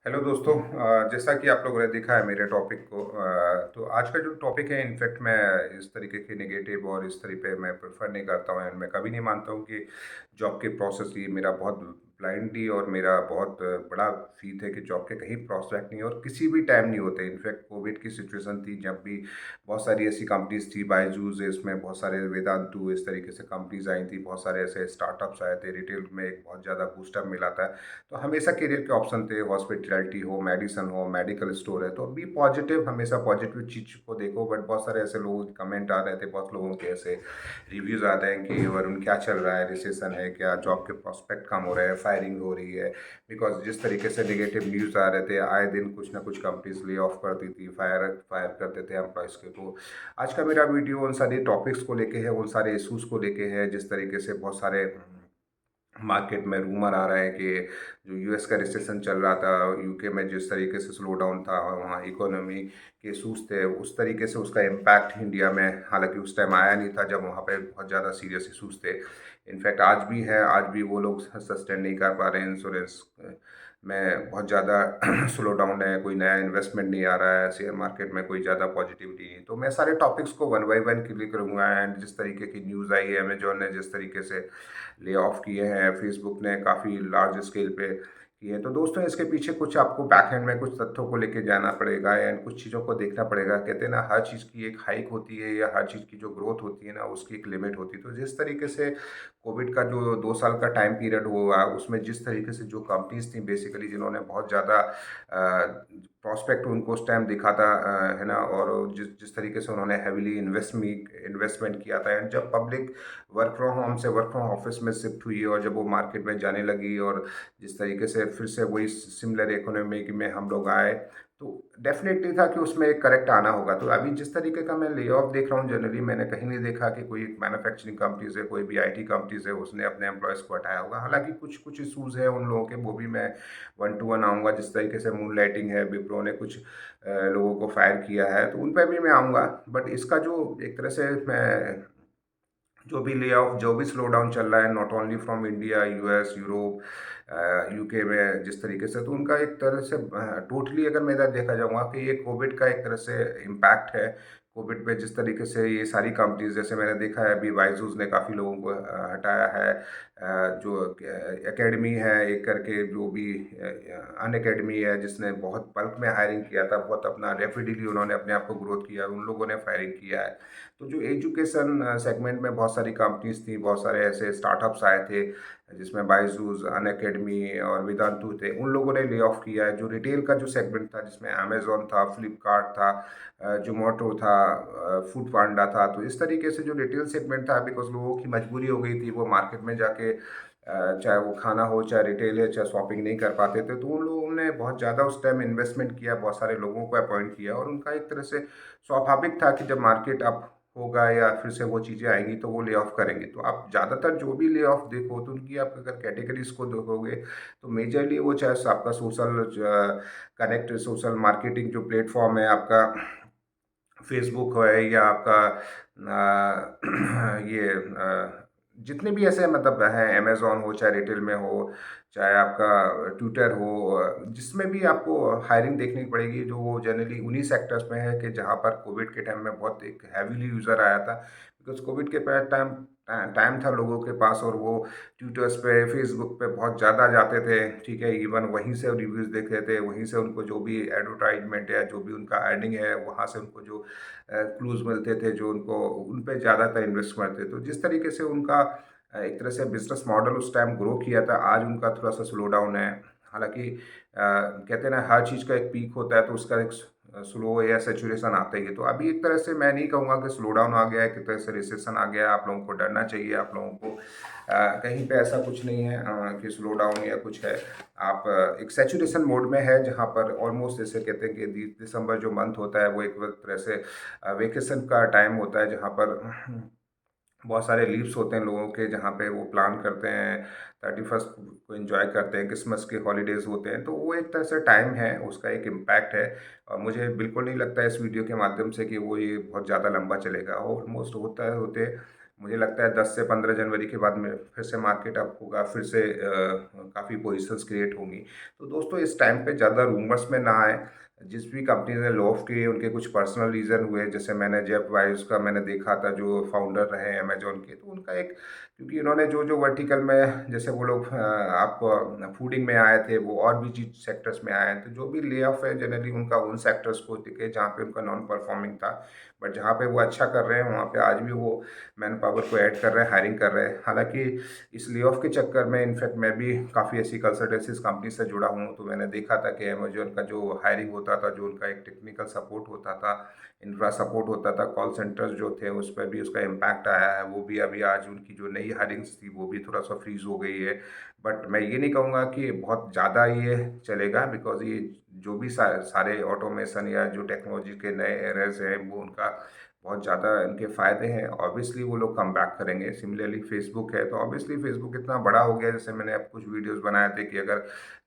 Hello दोस्तों। जैसा कि आप लोगों ने देखा है मेरे टॉपिक को, तो आज का जो टॉपिक है इनफैक्ट मैं इस तरीके के नेगेटिव और इस तरीके मैं प्रेफर नहीं करता हूँ एंड मैं कभी नहीं मानता हूँ कि जॉब के प्रोसेस ही मेरा बहुत ब्लाइंडली और मेरा बहुत बड़ा फीत है कि जॉब के कहीं प्रॉस्पेक्ट नहीं है और किसी भी टाइम नहीं होते। इनफैक्ट कोविड की सिचुएशन थी जब भी बहुत सारी ऐसी कंपनीज थी, बायजूस इसमें बहुत सारे, वेदांतु, इस तरीके से कंपनीज आई थी, बहुत सारे ऐसे स्टार्टअप्स आए थे, रिटेल में एक बहुत ज़्यादा बूस्टअप मिला था। तो हमेशा करियर के ऑप्शन थे, हॉस्पिटैलिटी हो, मेडिसन हो, मेडिकल स्टोर है, तो बी पॉजिटिव, हमेशा पॉजिटिव चीज़ को देखो। बट बहुत सारे ऐसे लोगों के कमेंट आ रहे थे, बहुत लोगों के ऐसे रिव्यूज़ आ रहे हैं कि वरुण क्या चल रहा है, रिसेशन है क्या, जॉब के प्रॉस्पेक्ट कम हो रहे हैं, फायरिंग हो रही है। बिकॉज जिस तरीके से नेगेटिव न्यूज़ आ रहे थे, आए दिन कुछ ना कुछ कंपनीज ले ऑफ करती थी, फायर फायर करते थे एम्प्लॉयज़ के। तो आज का मेरा वीडियो उन सारे टॉपिक्स को लेके है, उन सारे इशूज़ को लेके है। जिस तरीके से बहुत सारे मार्केट में रूमर आ रहा है कि जो यूएस का रिसेशन चल रहा था, यूके में जिस तरीके से स्लो डाउन था, वहाँ इकोनॉमी के इश्यूज थे, उस तरीके से उसका इम्पैक्ट इंडिया में हालांकि उस टाइम आया नहीं था जब वहाँ पे बहुत ज़्यादा सीरियस इश्यूज थे। इनफैक्ट आज भी है, आज भी वो लोग सस्टेन नहीं कर पा रहे हैं। इंश्योरेंस में बहुत ज़्यादा स्लो डाउन है, कोई नया इन्वेस्टमेंट नहीं आ रहा है, शेयर मार्केट में कोई ज़्यादा पॉजिटिविटी नहीं। तो मैं सारे टॉपिक्स को वन बाई वन क्लियर करूँगा। एंड जिस तरीके की न्यूज़ आई है, अमेजोन ने जिस तरीके से ले ऑफ किए हैं, फेसबुक ने काफ़ी लार्ज स्केल पे किए हैं, तो दोस्तों इसके पीछे कुछ आपको बैकएंड में कुछ तथ्यों को लेके जाना पड़ेगा एंड कुछ चीज़ों को देखना पड़ेगा। कहते हैं ना, हर चीज़ की एक हाइक होती है या हर चीज़ की जो ग्रोथ होती है ना, उसकी एक लिमिट होती है। तो जिस तरीके से कोविड का जो 2 साल का टाइम पीरियड हुआ, उसमें जिस तरीके से जो कंपनीज थी बेसिकली, जिन्होंने बहुत ज़्यादा प्रॉस्पेक्ट उनको उस टाइम दिखा था, है ना, और जिस जिस तरीके से उन्होंने हैविली इन्वेस्टमेंट किया था, एंड जब पब्लिक वर्क फ्रॉम होम से वर्क फ्रॉम ऑफिस में शिफ्ट हुई और जब वो मार्केट में जाने लगी और जिस तरीके से फिर से वही सिमिलर इकोनॉमी में हम लोग आए, तो डेफिनेटली था कि उसमें एक करेक्ट आना होगा। तो अभी जिस तरीके का मैं ले ऑफ देख रहा हूँ, जनरली मैंने कहीं नहीं देखा कि कोई मैन्युफैक्चरिंग कंपनीज है, कोई भी आईटी कंपनीज है, उसने अपने एम्प्लॉयज़ को हटाया होगा। हालांकि कुछ कुछ इशूज़ है उन लोगों के, वो भी मैं वन टू वन आऊँगा। जिस तरीके से मून लाइटिंग है, विप्रो ने कुछ लोगों को फायर किया है, तो उन पर भी मैं आऊँगा। बट इसका जो एक तरह से मैं जो भी ले ऑफ, जो भी स्लो डाउन चल रहा है, not only from India, US, Europe, UK में जिस तरीके से, तो उनका एक तरह से टोटली अगर मैं इधर देखा जाऊँगा कि ये कोविड का एक तरह से इम्पैक्ट है। कोविड पे जिस तरीके से ये सारी कंपनीज, जैसे मैंने देखा है अभी बायजूस ने काफ़ी लोगों को हटाया है। जो एकेडमी है एक करके, जो भी अन अकेडमी है, जिसने बहुत बल्क में हायरिंग किया था, बहुत अपना रैपिडली उन्होंने अपने आप को ग्रोथ किया, उन लोगों ने फायरिंग किया है। तो जो एजुकेशन सेगमेंट में बहुत सारी कंपनीज थी, बहुत सारे ऐसे स्टार्टअप्स आए थे, जिसमें बायजूस, अन अकेडमी और वेदांतु थे, उन लोगों ने ले ऑफ किया है। जो रिटेल का जो सेगमेंट था, जिसमें अमेजोन था, फ्लिपकार्ट था, जोमेटो था, फूड पांडा था, तो इस तरीके से जो रिटेल सेगमेंट था, बिकॉज लोगों की मजबूरी हो गई थी, वो मार्केट में जाके चाहे वो खाना हो, चाहे रिटेल है, चाहे शॉपिंग नहीं कर पाते थे, तो उन लोगों ने बहुत ज़्यादा उस टाइम इन्वेस्टमेंट किया, बहुत सारे लोगों को अपॉइंट किया, और उनका एक तरह से स्वाभाविक था कि जब मार्केट अप होगा या फिर से वो चीज़ें आएंगी तो वो ले ऑफ करेंगे। तो आप ज़्यादातर जो भी ले ऑफ देखो, तो उनकी आप अगर कैटेगरीज को देखोगे, तो मेजरली वो चाहे आपका सोशल कनेक्ट, सोशल मार्केटिंग जो प्लेटफॉर्म है आपका, फेसबुक है, या आपका ये जितने भी ऐसे मतलब है, अमेज़न हो, चाहे रिटेल में हो, चाहे आपका ट्विटर हो, जिसमें भी आपको हायरिंग देखनी पड़ेगी, जो वो जनरली उन्हीं सेक्टर्स में है कि जहाँ पर कोविड के टाइम में बहुत एक हैवीली यूज़र आया था। बिकॉज़ कोविड के टाइम टाइम था लोगों के पास, और वो ट्विटर्स पे, फेसबुक पे बहुत ज़्यादा जाते थे, ठीक है? इवन वहीं से रिव्यूज़ देखते थे, वहीं से उनको जो भी एडवर्टाइज़मेंट या जो भी उनका अर्निंग है, वहाँ से उनको जो क्लूज़ मिलते थे, जो उनको उन पे ज़्यादातर इन्वेस्ट करते। तो जिस तरीके से उनका एक तरह से बिज़नेस मॉडल उस टाइम ग्रो किया था, आज उनका थोड़ा-सा स्लो डाउन है। हालाँकि कहते हैं ना, हर चीज़ का एक पीक होता है, तो उसका एक स्लो या सैचुरेशन आता ही है। तो अभी एक तरह से मैं नहीं कहूँगा कि स्लो डाउन आ गया है, एक तरह से रिसेशन आ गया है। आप लोगों को डरना चाहिए, आप लोगों को कहीं पे ऐसा कुछ नहीं है कि स्लो डाउन या कुछ है। आप एक सैचुरेशन मोड में है, जहाँ पर ऑलमोस्ट, जैसे कहते हैं कि दिसंबर जो मंथ होता है, वो एक तरह से वेकेशन का टाइम होता है, जहाँ पर बहुत सारे लीव्स होते हैं लोगों के, जहाँ पे वो प्लान करते हैं 31st को एंजॉय करते हैं, क्रिसमस के हॉलीडेज़ होते हैं, तो वो एक तरह से टाइम है, उसका एक इम्पैक्ट है। और मुझे बिल्कुल नहीं लगता इस वीडियो के माध्यम से कि वो ये बहुत ज़्यादा लंबा चलेगा। ऑलमोस्ट होता है होते मुझे लगता है 10 से 15 जनवरी के बाद में फिर से मार्केट अप होगा, फिर से काफ़ी पोजीशंस क्रिएट होंगी। तो दोस्तों इस टाइम पे ज़्यादा रूमर्स में ना आए। जिस भी कंपनी ने ले ऑफ किए उनके कुछ पर्सनल रीज़न हुए, जैसे मैंने जेफ वाइज का मैंने देखा था जो फाउंडर रहे अमेज़न के, तो उनका एक, क्योंकि उन्होंने जो वर्टिकल में जैसे वो लोग आपको फूडिंग में आए थे, वो और भी चीज सेक्टर्स में आए हैं, तो जो भी ले ऑफ है जनरली उनका उन सेक्टर्स को दिखे जहाँ पे उनका नॉन परफॉर्मिंग था। बट जहाँ पे वो अच्छा कर रहे हैं वहाँ पे आज भी वो मैन पावर को ऐड कर रहे हैं, हायरिंग कर रहे हैं। हालांकि इस ले ऑफ के चक्कर में इनफैक्ट मैं भी काफ़ी ऐसी कंसल्टेंसीज कंपनी से जुड़ा हूँ, तो मैंने देखा था कि अमेजोन का जो हायरिंग होता था, जो उनका एक टेक्निकल सपोर्ट होता था, इंफ्रा सपोर्ट होता था, कॉल सेंटर्स जो थे उस पर भी उसका इम्पैक्ट आया है। वो भी अभी आज उनकी जो नई हायरिंग्स थी वो भी थोड़ा सा फ्रीज हो गई है। बट मैं ये नहीं कहूँगा कि बहुत ज़्यादा ये चलेगा, बिकॉज ये जो भी सारे ऑटोमेशन या जो टेक्नोलॉजी के नए एरर्स हैं वो उनका बहुत ज़्यादा इनके फ़ायदे हैं। ऑब्वियसली वो लोग कम बैक करेंगे। सिमिलरली फेसबुक है, तो ऑब्वियसली फेसबुक इतना बड़ा हो गया, जैसे मैंने अब कुछ वीडियोस बनाए थे कि अगर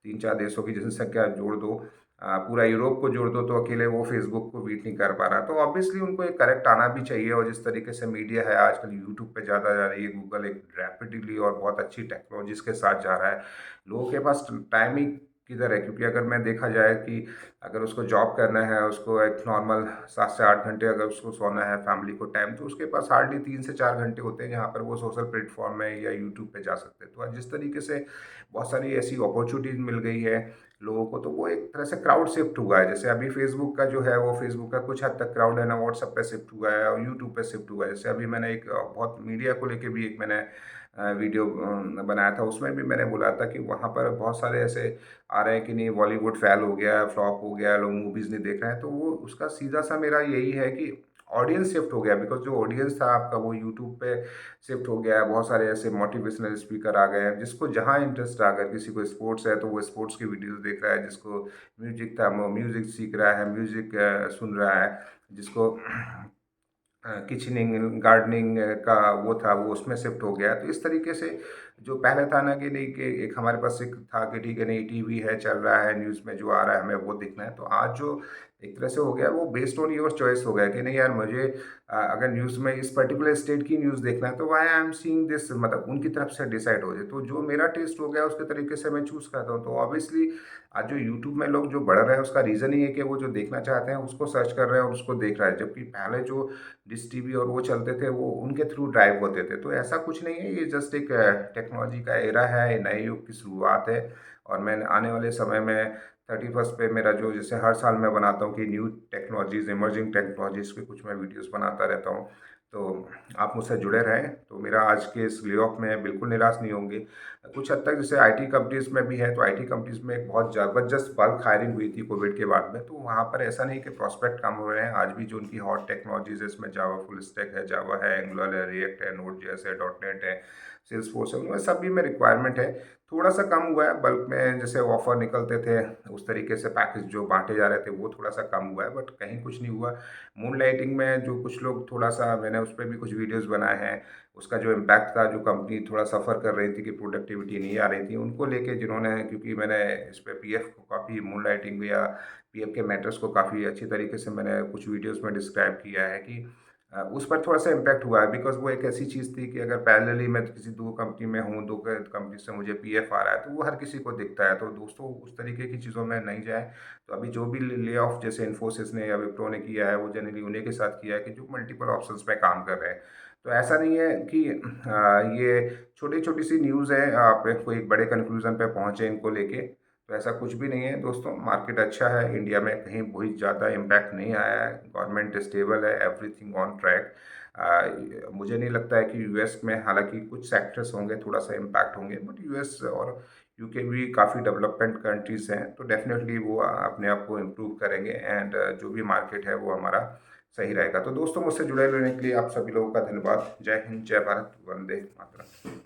3-4 देशों की जनसंख्या जोड़ दो, पूरा यूरोप को जोड़ दो, तो अकेले वो फेसबुक को बीट नहीं कर पा रहा। तो ऑब्वियसली उनको एक करेक्ट आना भी चाहिए। और जिस तरीके से मीडिया है आजकल यूट्यूब पे ज़्यादा जा रही है, गूगल एक रैपिडली और बहुत अच्छी टेक्नोलॉजीज के साथ जा रहा है, लोगों के पास टाइम ही किधर है? क्योंकि अगर मैं देखा जाए कि अगर उसको जॉब करना है, उसको एक नॉर्मल 7 से 8 घंटे अगर उसको सोना है, फैमिली को टाइम, तो उसके पास हार्डली 3 से 4 घंटे होते हैं जहाँ पर वो सोशल प्लेटफॉर्म में या यूट्यूब पे जा सकते हैं। तो आज जिस तरीके से बहुत सारी ऐसी अपॉर्चुनिटीज़ मिल गई है लोगों को, तो वो एक तरह से क्राउड शिफ्ट हुआ है। जैसे अभी फेसबुक का जो है, वो फेसबुक का कुछ हद तक क्राउड है ना व्हाट्सएप पे शिफ्ट हुआ है और यूट्यूब पे शिफ्ट हुआ है। जैसे अभी मैंने एक बहुत मीडिया को लेके भी एक मैंने वीडियो बनाया था, उसमें भी मैंने बोला था कि वहाँ पर बहुत सारे ऐसे आ रहे हैं कि नहीं बॉलीवुड फेल हो गया, फ्लॉप हो गया, लोग मूवीज़ नहीं देख रहे हैं। तो वो उसका सीधा सा मेरा यही है कि ऑडियंस शिफ्ट हो गया, बिकॉज जो ऑडियंस था आपका वो यूट्यूब पे शिफ्ट हो गया है। बहुत सारे ऐसे मोटिवेशनल स्पीकर आ गए हैं, जिसको जहाँ इंटरेस्ट आ गया, किसी को स्पोर्ट्स है तो वो स्पोर्ट्स की वीडियोस देख रहा है, जिसको म्यूजिक था वो म्यूजिक सीख रहा है, म्यूजिक सुन रहा है, जिसको किचनिंग गार्डनिंग का वो था वो उसमें शिफ्ट हो गया। तो इस तरीके से जो पहले था ना कि नहीं कि एक हमारे पास एक था कि ठीक है नहीं टीवी है चल रहा है, न्यूज़ में जो आ रहा है हमें वो देखना है, तो आज जो एक तरह से हो गया वो बेस्ड ऑन योर चॉइस हो गया कि नहीं यार मुझे अगर न्यूज़ में इस पर्टिकुलर स्टेट की न्यूज़ देखना है तो why I am seeing this, मतलब उनकी तरफ से डिसाइड हो जाए। तो जो मेरा टेस्ट हो गया उसके तरीके से मैं चूज़ करता हूँ। तो ऑब्वियसली आज जो यूट्यूब में लोग जो बढ़ रहे हैं उसका रीज़न ही है कि वो जो देखना चाहते हैं उसको सर्च कर रहे हैं और उसको देख रहा है, जबकि पहले जो डिश टीवी और वो चलते थे वो उनके थ्रू ड्राइव होते थे। तो ऐसा कुछ नहीं है, ये जस्ट एक टेक्नोलॉजी का एरा है, नए युग की शुरुआत है। और मैं आने वाले समय में 31st पे मेरा जो जैसे हर साल मैं बनाता हूँ कि न्यू टेक्नोलॉजीज़, इमर्जिंग टेक्नोलॉजीज़ पे कुछ मैं वीडियोस बनाता रहता हूँ। तो आप मुझसे जुड़े रहें, तो मेरा आज के इस ले ऑफ में बिल्कुल निराश नहीं होंगे। कुछ हद तक जैसे आईटी कंपनीज़ में भी है, तो आईटी कंपनीज़ में एक बहुत ज़बरदस्त बल्क हायरिंग हुई थी कोविड के बाद में, तो वहाँ पर ऐसा नहीं कि प्रॉस्पेक्ट कम हो रहे हैं। आज भी जो उनकी हॉट टेक्नोलॉजीज़ है, इसमें जावा फुल स्टैक है, जावा है, एंगुलर है, रिएक्ट है, नोड जेएस है, डॉट नेट है, सेल्सफोर्स है, उनमें सभी में रिक्वायरमेंट है। थोड़ा सा कम हुआ है बल्क में, जैसे ऑफर निकलते थे उस तरीके से पैकेज जो बांटे जा रहे थे वो थोड़ा सा कम हुआ है, बट कहीं कुछ नहीं हुआ। मून लाइटिंग में जो कुछ लोग थोड़ा सा, मैंने उस पर भी कुछ वीडियोस बनाए हैं, उसका जो इम्पैक्ट था, जो कंपनी थोड़ा सफ़र कर रही थी कि प्रोडक्टिविटी नहीं आ रही थी, उनको लेके जिन्होंने, क्योंकि मैंने इस पर पीएफ को काफ़ी, मून लाइटिंग या पीएफ के मैटर्स को काफ़ी अच्छी तरीके से मैंने कुछ वीडियोस में डिस्क्राइब किया है कि उस पर थोड़ा सा इम्पैक्ट हुआ है। बिकॉज वो एक ऐसी चीज़ थी कि अगर पैरेलली मैं किसी दो कंपनी में हूँ, दो कंपनी से मुझे पीएफ आ रहा है, तो वो हर किसी को दिखता है। तो दोस्तों उस तरीके की चीज़ों में नहीं जाए। तो अभी जो भी ले ऑफ जैसे इन्फोसिस ने या विप्रो ने किया है, वो जनरली उन्हीं के साथ किया है कि जो मल्टीपल ऑप्शंस पे काम कर रहे हैं। तो ऐसा नहीं है कि ये छोटी छोटी सी न्यूज़ है, आप कोई बड़े कंक्लूजन पे पहुँचे इनको लेके, तो ऐसा कुछ भी नहीं है दोस्तों। मार्केट अच्छा है, इंडिया में कहीं बहुत ज़्यादा इम्पैक्ट नहीं आया है, गवर्नमेंट स्टेबल है, एवरीथिंग ऑन ट्रैक। मुझे नहीं लगता है कि यूएस में, हालांकि कुछ सेक्टर्स होंगे थोड़ा सा इम्पैक्ट होंगे, बट यूएस और यूके भी काफ़ी डेवलपमेंट कंट्रीज हैं, तो डेफिनेटली वो अपने आप को इम्प्रूव करेंगे एंड जो भी मार्केट है वो हमारा सही रहेगा। तो दोस्तों मुझसे जुड़े रहने के लिए आप सभी लोगों का धन्यवाद। जय हिंद, जय भारत, वंदे मातरम।